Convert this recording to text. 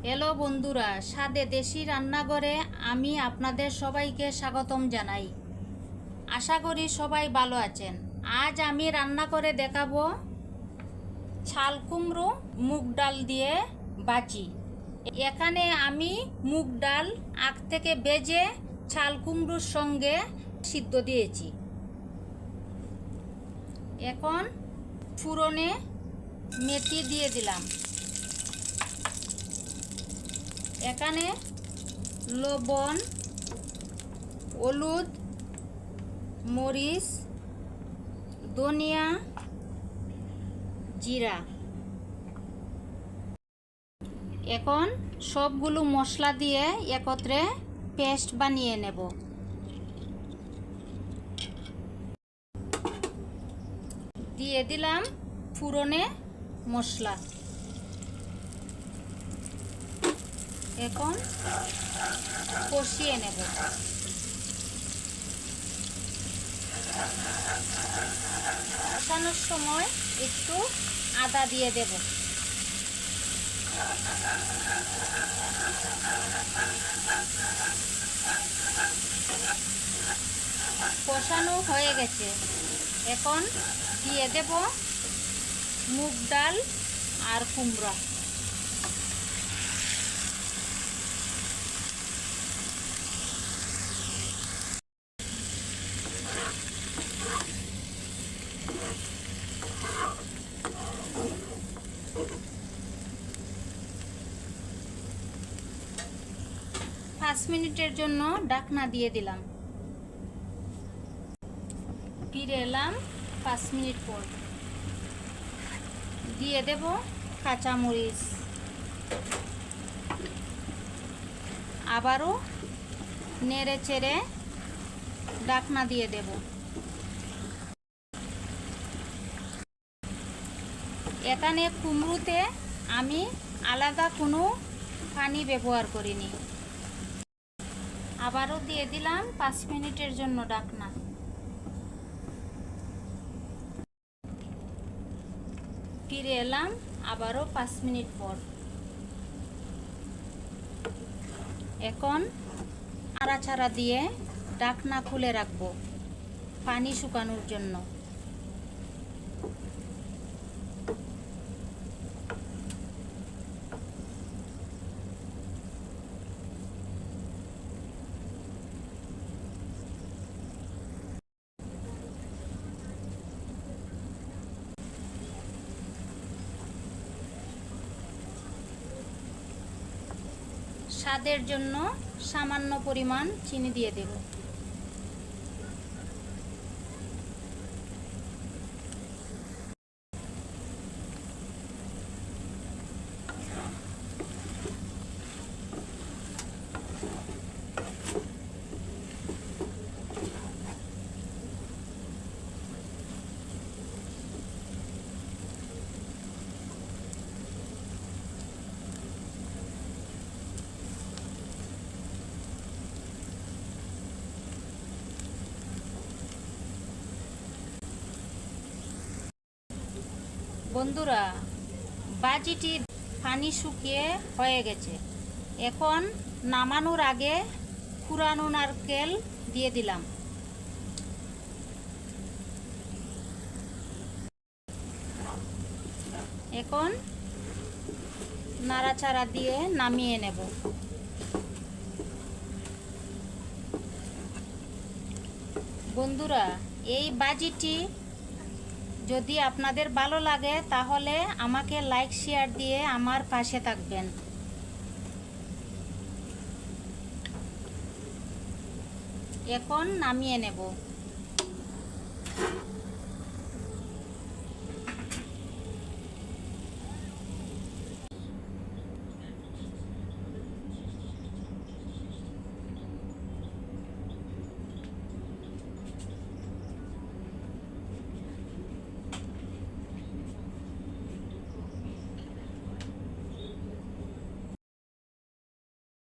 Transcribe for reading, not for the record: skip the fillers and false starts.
Hello বন্ধুরা, স্বাদে দেশি রান্নাঘরে আমি আপনাদের সবাইকে স্বাগতম জানাই। আশা করি সবাই ভালো আছেন। আজ আমি রান্না করে দেখাবো চাল কুমড়ো মুগ ডাল দিয়ে ভাজি। এখানে আমি মুগ ডাল আগ থেকে ভেজে চাল কুমড়োর সঙ্গে সিদ্ধ দিয়েছি। এখন ফোড়নে মেথি দিয়ে দিলাম। এখানে লবণ, হলুদ, মরিচ, ধনিয়া, জিরা। এখন সবগুলো মশলা দিয়ে একত্রে পেস্ট বানিয়ে নেব। দিয়ে দিলাম ফোড়নে মশলা। এখন কষিয়ে নেব। কষানোর সময় একটু আদা দিয়ে দেব। কষানো হয়ে গেছে। এখন দিয়ে দেব মুগ ডাল আর কুমড়া। 5 মিনিটের জন্য ঢাকনা দিয়ে দিলাম। ফিরে এলাম 5 মিনিট পর। দিয়ে দেব কাঁচামরিচ। আবারও নেড়ে চেড়ে ঢাকনা দিয়ে দেব। এখানে কুমড়োতে আমি আলাদা কোনো পানি ব্যবহার করিনি। আবারও দিয়ে দিলাম 5 মিনিটের জন্য ঢাকনা। ফিরে এলাম আবারও 5 মিনিট পর। এখন নাড়াচাড়া দিয়ে ঢাকনা খুলে রাখবো পানি শুকানোর জন্য। স্বাদের জন্য সামান্য পরিমাণ চিনি দিয়ে দেব। বন্ধুরা, ভাজিটি পানি শুকিয়ে হয়ে গেছে। এখন নামানোর আগে কুড়ানো নারকেল দিয়ে দিলাম। এখন নাড়াচাড়া দিয়ে নামিয়ে নেব। বন্ধুরা, এই ভাজিটি যদি আপনাদের ভালো লাগে তাহলে আমাকে লাইক শেয়ার দিয়ে আমার পাশে থাকবেন। এখন নামিয়ে নেব।